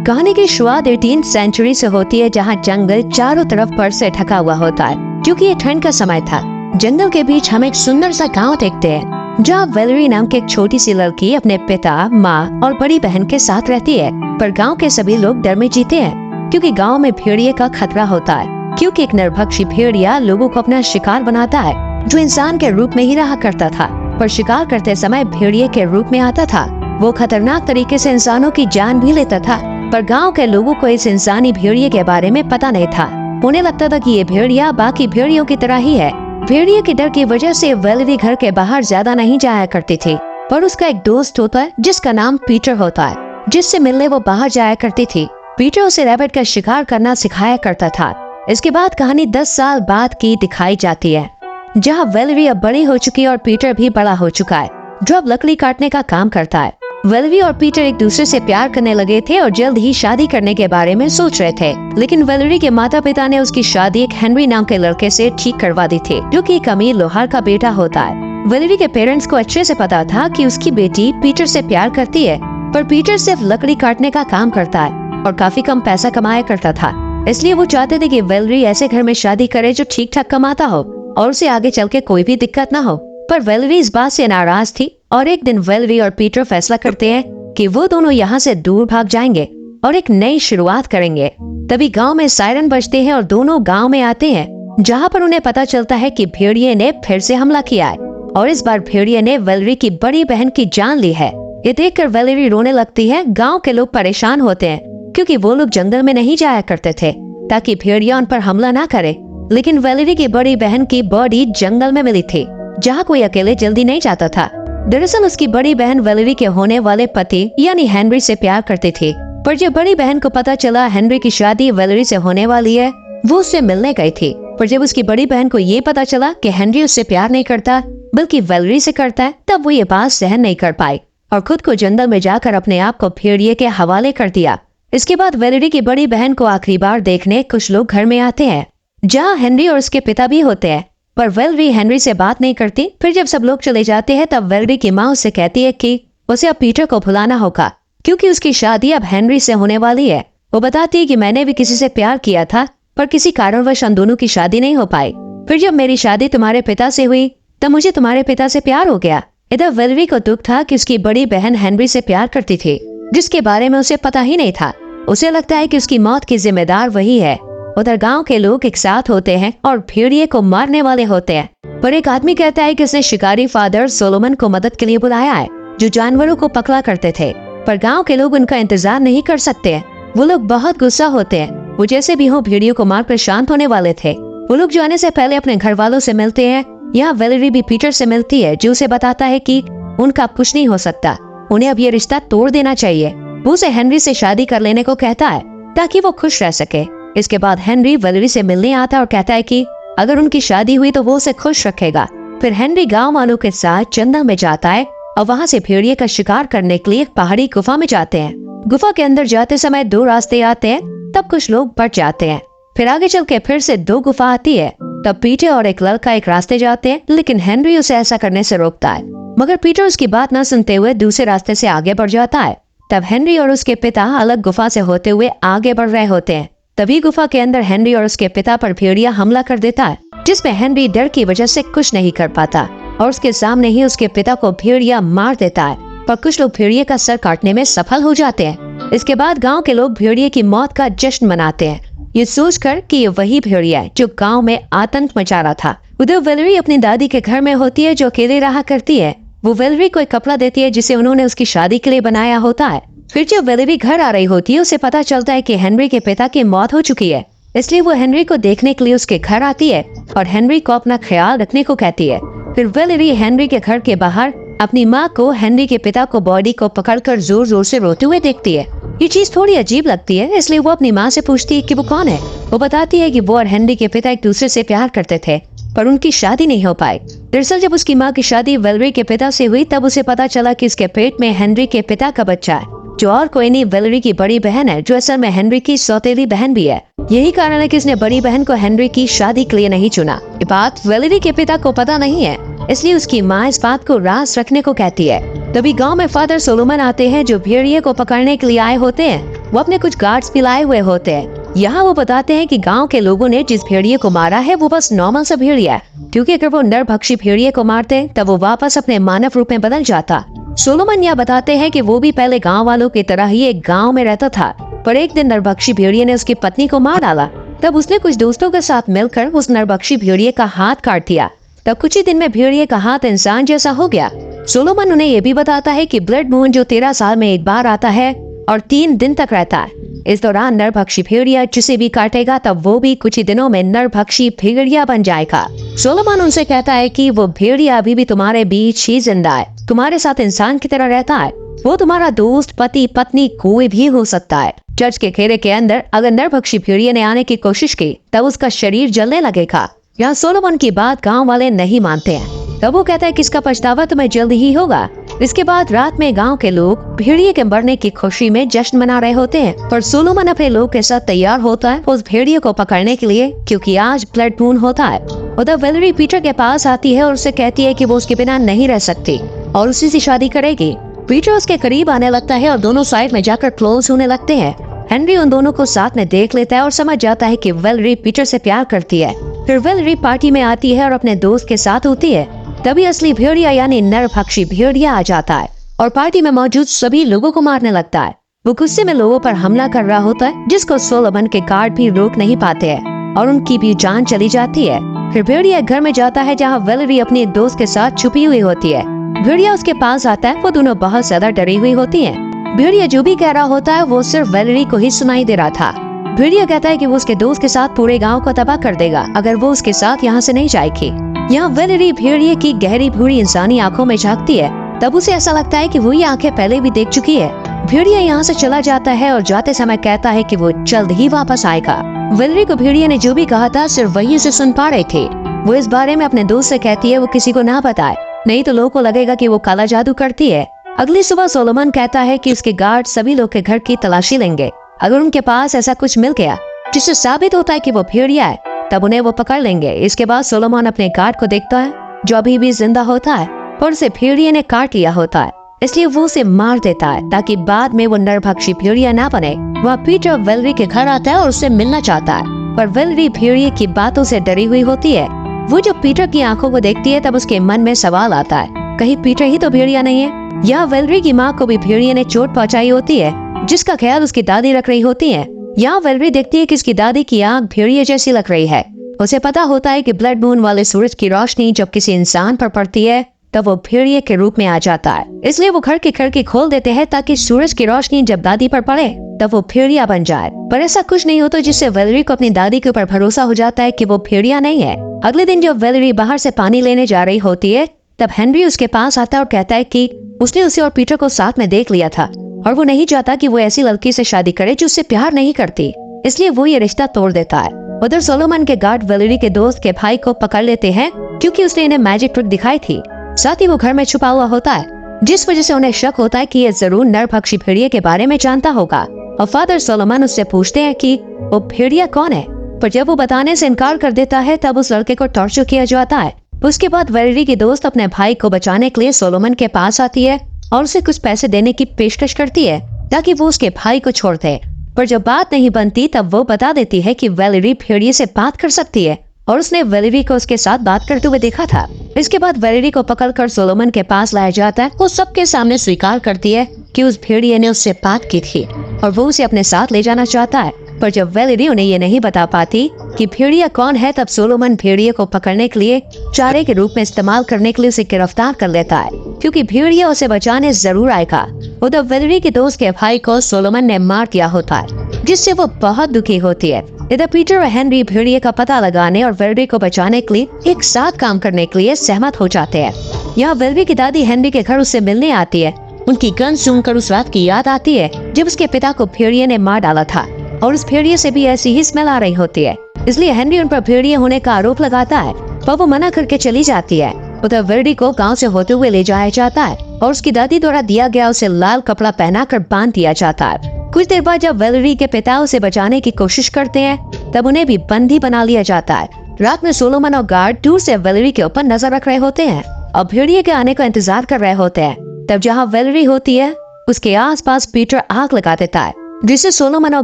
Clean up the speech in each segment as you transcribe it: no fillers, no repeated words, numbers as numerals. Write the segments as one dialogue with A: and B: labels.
A: कहानी की शुरुआत 18th सेंचुरी से होती है, जहाँ जंगल चारों तरफ बर्फ से ढका हुआ होता है। क्योंकि ये ठंड का समय था, जंगल के बीच हम एक सुंदर सा गांव देखते हैं, जहाँ वेलेरी नाम की एक छोटी सी लड़की अपने पिता, माँ और बड़ी बहन के साथ रहती है। पर गांव के सभी लोग डर में जीते हैं, क्योंकि गांव में भेड़िए का खतरा होता है। क्योंकि एक नरभक्षी भेड़िया लोगों को अपना शिकार बनाता है, जो इंसान के रूप में ही रहा करता था, पर शिकार करते समय भेड़िए के रूप में आता था। वो खतरनाक तरीके से इंसानों की जान भी लेता था। पर गांव के लोगों को इस इंसानी भेड़िए के बारे में पता नहीं था। उन्हें लगता था कि ये भेड़िया बाकी भेड़ियों की तरह ही है। भेड़िए के डर की वजह से वेलेरी घर के बाहर ज्यादा नहीं जाया करती थी। पर उसका एक दोस्त होता है जिसका नाम पीटर होता है, जिससे मिलने वो बाहर जाया करती थी। पीटर उसे रैबिट का शिकार करना सिखाया करता था। इसके बाद कहानी 10 साल बाद की दिखाई जाती है, जहाँ वेलेरी अब बड़ी हो चुकी है और पीटर भी बड़ा हो चुका है, जो अब लकड़ी काटने का काम करता है। वेलेरी और पीटर एक दूसरे से प्यार करने लगे थे और जल्द ही शादी करने के बारे में सोच रहे थे। लेकिन वेलेरी के माता पिता ने उसकी शादी एक हेनरी नाम के लड़के से ठीक करवा दी थी, जो कि एक अमीर लोहार का बेटा होता है। वेलेरी के पेरेंट्स को अच्छे से पता था कि उसकी बेटी पीटर से प्यार करती है, पर पीटर सिर्फ लकड़ी काटने का काम करता है और काफी कम पैसा कमाया करता था। इसलिए वो चाहते थे कि वेलेरी ऐसे घर में शादी करे जो ठीक ठाक कमाता हो और उसे आगे चल के कोई भी दिक्कत ना हो। पर वेलेरी इस बात से नाराज थी और एक दिन वेलेरी और पीटर फैसला करते हैं कि वो दोनों यहाँ से दूर भाग जाएंगे और एक नई शुरुआत करेंगे। तभी गांव में सायरन बजते हैं और दोनों गांव में आते हैं, जहाँ पर उन्हें पता चलता है कि भेड़िए ने फिर से हमला किया है और इस बार भेड़िए ने वेलेरी की बड़ी बहन की जान ली है। ये देखकर वेलेरी रोने लगती है। गाँव के लोग परेशान होते हैं, क्योंकि वो लोग जंगल में नहीं जाया करते थे ताकि भेड़िया उन पर हमला ना करे। लेकिन वेलेरी की बड़ी बहन की बॉडी जंगल में मिली थी, जहाँ कोई अकेले जल्दी नहीं जाता था। दरअसल उसकी बड़ी बहन वेलेरी के होने वाले पति यानी हेनरी से प्यार करती थी। पर जब बड़ी बहन को पता चला हेनरी की शादी वेलेरी से होने वाली है, वो उससे मिलने गई थी। पर जब उसकी बड़ी बहन को ये पता चला कि हेनरी उससे प्यार नहीं करता बल्कि वेलेरी से करता है, तब वो ये बात सहन नहीं कर पाई और खुद को जंगल में जाकर अपने आप को भेड़िए के हवाले कर दिया। इसके बाद वेलेरी की बड़ी बहन को आखिरी बार देखने कुछ लोग घर में आते हैं, जहाँ हेनरी और उसके पिता भी होते हैं। पर वेलेरी हेनरी से बात नहीं करती। फिर जब सब लोग चले जाते हैं, तब वेलेरी की माँ उससे कहती है कि उसे अब पीटर को भुलाना होगा, क्योंकि उसकी शादी अब हेनरी से होने वाली है। वो बताती है कि मैंने भी किसी से प्यार किया था, पर किसी कारणवश हम दोनों की शादी नहीं हो पाई। फिर जब मेरी शादी तुम्हारे पिता से हुई, तब मुझे तुम्हारे पिता से प्यार हो गया। इधर वेलेरी को दुख था कि उसकी बड़ी बहन हेनरी से प्यार करती थी, जिसके बारे में उसे पता ही नहीं था। उसे लगता है कि उसकी मौत की जिम्मेदार वही है। उधर गांव के लोग एक साथ होते हैं और भेड़िए को मारने वाले होते हैं। पर एक आदमी कहता है कि उसने शिकारी फादर सोलोमन को मदद के लिए बुलाया है, जो जानवरों को पकड़ा करते थे। पर गांव के लोग उनका इंतजार नहीं कर सकते हैं। वो लोग बहुत गुस्सा होते हैं। वो जैसे भी हो भेड़ियों को मारकर शांत होने वाले थे। वो लोग जाने से पहले अपने घर वालों से मिलते हैं। यहाँ वेलेरी भी पीटर से मिलती है, जो उसे बताता है कि उनका कुछ नहीं हो सकता, उन्हें अब ये रिश्ता तोड़ देना चाहिए। वो उसे हेनरी से शादी कर लेने को कहता है ताकि वो खुश रह सके। इसके बाद हेनरी वेलेरी से मिलने आता है और कहता है कि अगर उनकी शादी हुई तो वो उसे खुश रखेगा। फिर हेनरी गांव वालों के साथ जंगल में जाता है और वहां से भेड़िए का शिकार करने के लिए एक पहाड़ी गुफा में जाते हैं। गुफा के अंदर जाते समय 2 रास्ते आते हैं, तब कुछ लोग बच जाते हैं। फिर आगे चल के फिर से 2 गुफा आती है, तब पीटर और एक लड़का एक रास्ते जाते हैं, लेकिन हेनरी उसे ऐसा करने से रोकता है। मगर पीटर उसकी बात न सुनते हुए दूसरे रास्ते से आगे बढ़ जाता है। तब हेनरी और उसके पिता अलग गुफा से होते हुए आगे बढ़ रहे होते हैं। तभी गुफा के अंदर हेनरी और उसके पिता पर भेड़िया हमला कर देता है, जिसमें हेनरी डर की वजह से कुछ नहीं कर पाता और उसके सामने ही उसके पिता को भेड़िया मार देता है। पर कुछ लोग भेड़िए का सर काटने में सफल हो जाते हैं। इसके बाद गांव के लोग भेड़िए की मौत का जश्न मनाते हैं, ये सोचकर कि ये वही भेड़िया है जो गांव में आतंक मचा रहा था। उधर वेलेरी अपनी दादी के घर में होती है, जो अकेले रहा करती है। वो वेलेरी को एक कपड़ा देती है जिसे उन्होंने उसकी शादी के लिए बनाया होता है। फिर जब वेलेरी घर आ रही होती है, उसे पता चलता है कि हेनरी के पिता की मौत हो चुकी है। इसलिए वो हेनरी को देखने के लिए उसके घर आती है और हेनरी को अपना ख्याल रखने को कहती है। फिर वेलेरी हेनरी के घर के बाहर अपनी माँ को हेनरी के पिता को बॉडी को पकड़कर जोर जोर से रोते हुए देखती है। ये चीज थोड़ी अजीब लगती है, इसलिए वो अपनी माँ से पूछती है कि वो कौन है। वो बताती है कि वो और हेनरी के पिता एक दूसरे से प्यार करते थे, पर उनकी शादी नहीं हो पाई। दरअसल जब उसकी माँ की शादी वेलेरी के पिता से हुई, तब उसे पता चला कि उसके पेट में हेनरी के पिता का बच्चा है, जो और कोई नहीं वेलेरी की बड़ी बहन है, जो असल में हेनरी की सौतेली बहन भी है। यही कारण है कि उसने बड़ी बहन को हेनरी की शादी के लिए नहीं चुना। ये बात वेलेरी के पिता को पता नहीं है, इसलिए उसकी माँ इस बात को राज रखने को कहती है। तभी गांव में फादर सोलोमन आते हैं, जो भेड़िए को पकड़ने के लिए आए होते हैं। वो अपने कुछ गार्ड्स भी लाए हुए होते हैं। यहाँ वो बताते हैं कि गांव के लोगों ने जिस भेड़िए को मारा है वो बस नॉर्मल सा भेड़िया है, क्योंकि अगर वो नरभक्षी भेड़िए को मारते तब वो वापस अपने मानव रूप में बदल जाता। सोलोमन यह बताते हैं कि वो भी पहले गांव वालों की तरह ही एक गांव में रहता था, पर एक दिन नरभक्षी भेड़िए ने उसकी पत्नी को मार डाला। तब उसने कुछ दोस्तों के साथ मिलकर उस नरभक्षी भेड़िए का हाथ काट दिया। तब कुछ ही दिन में भेड़िए का हाथ इंसान जैसा हो गया। सोलोमन उन्हें ये भी बताता है कि ब्लड मून जो 13 साल में एक बार आता है और 3 दिन तक रहता है, इस दौरान नरभक्षी भेड़िया जिसे भी काटेगा तब वो भी कुछ ही दिनों में नरभक्षी भेड़िया बन जाएगा। सोलोमन उनसे कहता है कि वो भेड़िया अभी भी तुम्हारे बीच ही जिंदा है, तुम्हारे साथ इंसान की तरह रहता है। वो तुम्हारा दोस्त, पति, पत्नी कोई भी हो सकता है। चर्च के घेरे के अंदर अगर नरभक्षी भेड़िया ने आने की कोशिश की तब उसका शरीर जलने लगेगा। यहाँ सोलोमन की बात गाँव वाले नहीं मानते हैं। तब वो कहता है कि इसका पछतावा तुम्हें जल्द ही होगा। इसके बाद रात में गांव के लोग भेड़िए के मरने की खुशी में जश्न मना रहे होते हैं, पर सोलोमन अपने लोग के साथ तैयार होता है उस भेड़िए को पकड़ने के लिए, क्योंकि आज ब्लड मून होता है। उधर वेलेरी पीटर के पास आती है और उससे कहती है कि वो उसके बिना नहीं रह सकती और उसी से शादी करेगी। पीटर उसके करीब आने लगता है और दोनों साइड में जाकर क्लोज होने लगते हैं। हेनरी उन दोनों को साथ में देख लेता है और समझ जाता है कि वेलेरी पीटर से प्यार करती है। फिर वेलेरी पार्टी में आती है और अपने दोस्त के साथ होती है। तभी असली भेड़िया यानी नरभक्षी भेड़िया आ जाता है और पार्टी में मौजूद सभी लोगों को मारने लगता है। वो गुस्से में लोगों पर हमला कर रहा होता है, जिसको सोलोमन के गार्ड भी रोक नहीं पाते हैं और उनकी भी जान चली जाती है। फिर भेड़िया घर में जाता है जहाँ वेलेरी अपने दोस्त के साथ छुपी हुई होती है। भेड़िया उसके पास आता है। वो दोनों बहुत ज्यादा डरी हुई होती है। भेड़िया जो भी कह रहा होता है वो सिर्फ वेलेरी को ही सुनाई दे रहा था। भेड़िया कहता है कि वो उसके दोस्त के साथ पूरे गांव को तबाह कर देगा अगर वो उसके साथ यहाँ से नहीं जाएगी। यहाँ वेलेरी भेड़िए की गहरी भूरी इंसानी आंखों में झांकती है। तब उसे ऐसा लगता है कि वो ये आंखें पहले भी देख चुकी है। भेड़िया यहाँ से चला जाता है और जाते समय कहता है कि वो जल्द ही वापस आएगा। वेलेरी को भेड़िया ने जो भी कहा था सिर्फ वही उसे सुन पा रहे थे। वो इस बारे में अपने दोस्त से कहती है वो किसी को ना बताए, नहीं तो लोगों को लगेगा कि वो काला जादू करती है। अगली सुबह सोलोमन कहता है कि उसके गार्ड सभी लोग के घर की तलाशी लेंगे। अगर उनके पास ऐसा कुछ मिल गया जिससे साबित होता है कि वो भेड़िया है तब उन्हें वो पकड़ लेंगे। इसके बाद सोलोमन अपने गार्ड को देखता है जो अभी भी जिंदा होता है, पर उसे भेड़िए ने काट लिया होता है, इसलिए वो उसे मार देता है ताकि बाद में वो नरभक्षी भेड़िया ना बने। वह पीटर वेलेरी के घर आता है और उससे मिलना चाहता है, पर वेलेरी भेड़िए की बातों से डरी हुई होती है। वो जब पीटर की आंखों को देखती है तब उसके मन में सवाल आता है, कहीं पीटर ही तो भेड़िया नहीं है। यहाँ वेलेरी की माँ को भी भेड़िए ने चोट पहुँचाई होती है, जिसका ख्याल उसकी दादी रख रही होती है। यहाँ वेलेरी देखती है कि उसकी दादी की आंख भेड़िए जैसी लग रही है। उसे पता होता है कि ब्लड मून वाले सूरज की रोशनी जब किसी इंसान पर पड़ती है तब वो भेड़िए के रूप में आ जाता है। इसलिए वो घर की खिड़की खोल देते हैं ताकि सूरज की रोशनी जब दादी पर पड़े तब वो भेड़िया बन जाए। पर ऐसा कुछ नहीं होता, जिससे वेलेरी को अपनी दादी के ऊपर भरोसा हो जाता है कि वो भेड़िया नहीं है। अगले दिन जब वेलेरी बाहर से पानी लेने जा रही होती है तब हेनरी उसके पास आता है और कहता है कि उसने उसे और पीटर को साथ में देख लिया था और वो नहीं चाहता कि वो ऐसी लड़की से शादी करे जो उससे प्यार नहीं करती, इसलिए वो ये रिश्ता तोड़ देता है। उधर सोलोमन के गार्ड वेलेरी के दोस्त के भाई को पकड़ लेते हैं क्योंकि उसने इन्हें मैजिक ट्रिक दिखाई थी। साथ ही वो घर में छुपा हुआ होता है, जिस वजह से उन्हें शक होता है कि ये जरूर नरभक्षी भेड़िए के बारे में जानता होगा। और फादर सोलोमन उससे पूछते हैं कि वो भेड़िया कौन है, पर जब वो बताने से इनकार कर देता है तब उस लड़के को टॉर्चर किया जाता है। उसके बाद वेलेरी की दोस्त अपने भाई को बचाने के लिए सोलोमन के पास आती है और उसे कुछ पैसे देने की पेशकश करती है ताकि वो उसके भाई को छोड़ दे। पर जब बात नहीं बनती तब वो बता देती है कि वेलेरी भेड़िए से बात कर सकती है और उसने वेलेरी को उसके साथ बात करते हुए देखा था। इसके बाद वेलेरी को पकड़कर सोलोमन के पास लाया जाता है। वो सबके सामने स्वीकार करती है कि उस भेड़िए ने उससे बात की थी और वो उसे अपने साथ ले जाना चाहता है। पर जब वेलेरी उन्हें ये नहीं बता पाती कि भेड़िया कौन है तब सोलोमन भेड़िए को पकड़ने के लिए चारे के रूप में इस्तेमाल करने के लिए उसे गिरफ्तार कर लेता है, क्योंकि भेड़िया उसे बचाने जरूर आएगा। उधर वेलेरी के दोस्त के भाई को सोलोमन ने मार दिया होता है, जिससे वो बहुत दुखी होती है। इधर पीटर और हेनरी भेड़िए का पता लगाने और वेलेरी को बचाने के लिए एक साथ काम करने के लिए सहमत हो जाते हैं। यहाँ वेलेरी की दादी हेनरी के घर उससे मिलने आती है। उनकी गन सुनकर उस रात की याद आती है जब उसके पिता को भेड़िए ने मार डाला था और उस भेड़िए से भी ऐसी ही स्मेल आ रही होती है, इसलिए हेनरी उन पर भेड़िए होने का आरोप लगाता है, पर वो मना करके चली जाती है। उधर वेलेरी को गांव से होते हुए ले जाया जाता है और उसकी दादी द्वारा दिया गया उसे लाल कपड़ा पहनाकर बांध दिया जाता है। कुछ देर बाद जब वेलेरी के पिता उसे बचाने की कोशिश करते हैं तब उन्हें भी बंदी बना लिया जाता है। रात में सोलोमन और गार्ड दूर से वेलेरी के ऊपर नजर रख रहे होते हैं और भेड़िए के आने का इंतजार कर रहे होते हैं। तब जहाँ वेलेरी होती है उसके आसपास पीटर आग लगा देता है जिससे सोलोमन और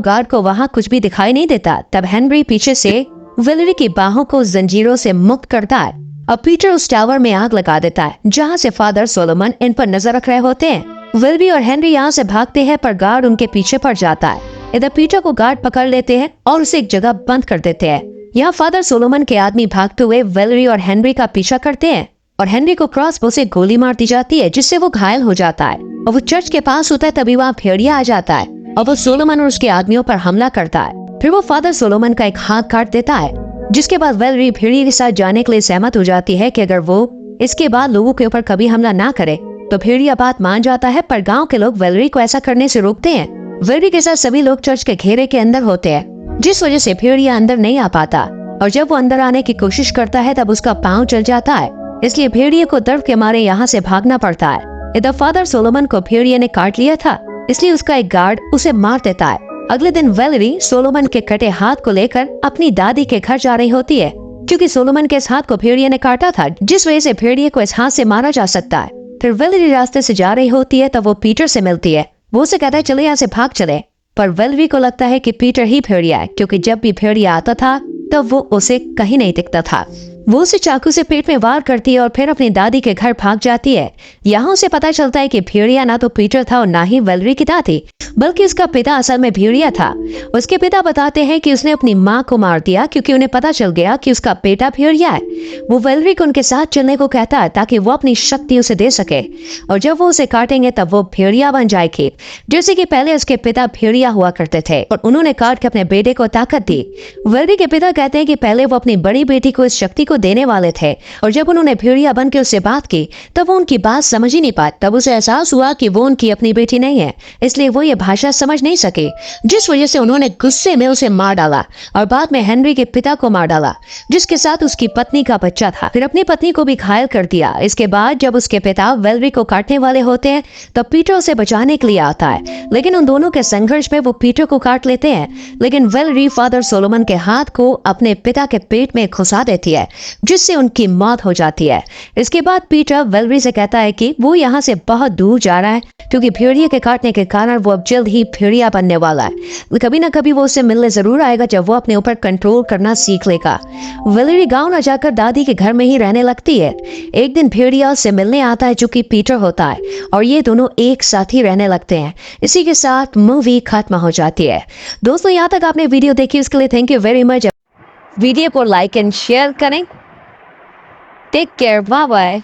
A: गार्ड को वहाँ कुछ भी दिखाई नहीं देता। तब हेनरी पीछे से वेलेरी की बाहों को जंजीरों से मुक्त करता है और पीटर उस टावर में आग लगा देता है जहाँ से फादर सोलोमन इन पर नजर रख रहे होते हैं। वेलेरी और हेनरी यहाँ से भागते हैं पर गार्ड उनके पीछे पड़ जाता है। इधर पीटर को गार्ड पकड़ लेते हैं और उसे एक जगह बंद कर देते हैं। यहाँ फादर सोलोमन के आदमी भागते हुए वेलेरी और हेनरी का पीछा करते हैं और हेनरी को क्रॉसबो से गोली मार दी जाती है जिससे वो घायल हो जाता है और वो चर्च के पास होता है। तभी वहाँ भेड़िया आ जाता है और वो सोलोमन और उसके आदमियों पर हमला करता है। फिर वो फादर सोलोमन का एक हाथ काट देता है, जिसके बाद वेलेरी भेड़िए के साथ जाने के लिए सहमत हो जाती है कि अगर वो इसके बाद लोगों के ऊपर कभी हमला ना करे तो भेड़िया बात मान जाता है। पर गांव के लोग वेलेरी को ऐसा करने से रोकते हैं। वेलेरी के साथ सभी लोग चर्च के घेरे के अंदर होते हैं, जिस वजह से भेड़िया अंदर नहीं आ पाता और जब वो अंदर आने की कोशिश करता है तब उसका पाँव चल जाता है, इसलिए भेड़िए को दर्द के मारे यहाँ से भागना पड़ता है। इधर फादर सोलोमन को भेड़िए ने काट लिया था, इसलिए उसका एक गार्ड उसे मार देता है। अगले दिन वेलेरी सोलोमन के कटे हाथ को लेकर अपनी दादी के घर जा रही होती है, क्योंकि सोलोमन के इस हाथ को भेड़िए ने काटा था, जिस वजह से भेड़िए को इस हाथ से मारा जा सकता है। फिर वेलेरी रास्ते से जा रही होती है तब वो पीटर से मिलती है। वो उसे कहता है चले यहाँ से भाग चले, पर वेलेरी को लगता है कि पीटर ही भेड़िया है, क्योंकि जब भी भेड़िया आता था तब वो उसे कहीं नहीं दिखता था। वो उसे चाकू से पेट में वार करती है और फिर अपनी दादी के घर भाग जाती है। यहाँ उसे पता चलता है कि भेड़िया ना तो पीटर था और ना ही वेलेरी की दादी, बल्कि उसका पिता असल में भेड़िया था। उसके पिता बताते हैं कि उसने अपनी माँ को मार दिया क्योंकि उन्हें पता चल गया कि उसका बेटा भेड़िया है। वो वेलेरी को उनके साथ चलने को कहता है ताकि वो अपनी शक्ति उसे दे सके, और जब वो उसे काटेंगे तब वो भेड़िया बन जाएगी, जैसे कि पहले उसके पिता भेड़िया हुआ करते थे और उन्होंने काट के अपने बेटे को ताकत दी। वेलेरी के पिता कहते हैं कि पहले वो अपनी बड़ी बेटी को इस शक्ति को देने वाले थे, और जब उन्होंने भेड़िया बन के उससे बात की तब वो उनकी बात समझ ही नहीं पाई। तब उसे एहसास हुआ कि वो उनकी अपनी बेटी नहीं है, इसलिए वो ये भाषा समझ नहीं सके, जिस वजह से उन्होंने गुस्से में उसे मार डाला और बाद में हेनरी के पिता को मार डाला, जिसके साथ उसकी पत्नी का बच्चा था। फिर अपनी पत्नी को भी घायल कर दिया। इसके बाद जब उसके पिता वेलेरी को काटने वाले होते हैं तब पीटर उसे बचाने के लिए आता है, लेकिन उन दोनों के संघर्ष में वो पीटर को काट लेते हैं, लेकिन वेलेरी फादर सोलोमन के हाथ को अपने पिता के पेट में घुसा देती है, जिससे उनकी मौत हो जाती है। इसके बाद पीटर वेलेरी से कहता है कि वो यहाँ से बहुत दूर जा रहा है, क्योंकि भेड़िया के काटने के कारण वो अब जल्द ही भेड़िया बनने वाला है। कभी ना कभी वो उसे मिलने जरूर आएगा जब वो अपने ऊपर कंट्रोल करना सीख लेगा। वेलेरी गांव न जाकर दादी के घर में ही रहने लगती है। एक दिन भेड़िया से मिलने आता है जो कि पीटर होता है, और ये दोनों एक साथ ही रहने लगते हैं। इसी के साथ मूवी खत्म हो जाती है। दोस्तों, यहाँ तक आपने वीडियो देखी उसके लिए thank you very much. Video को लाइक एंड शेयर करें। Take care, bye bye.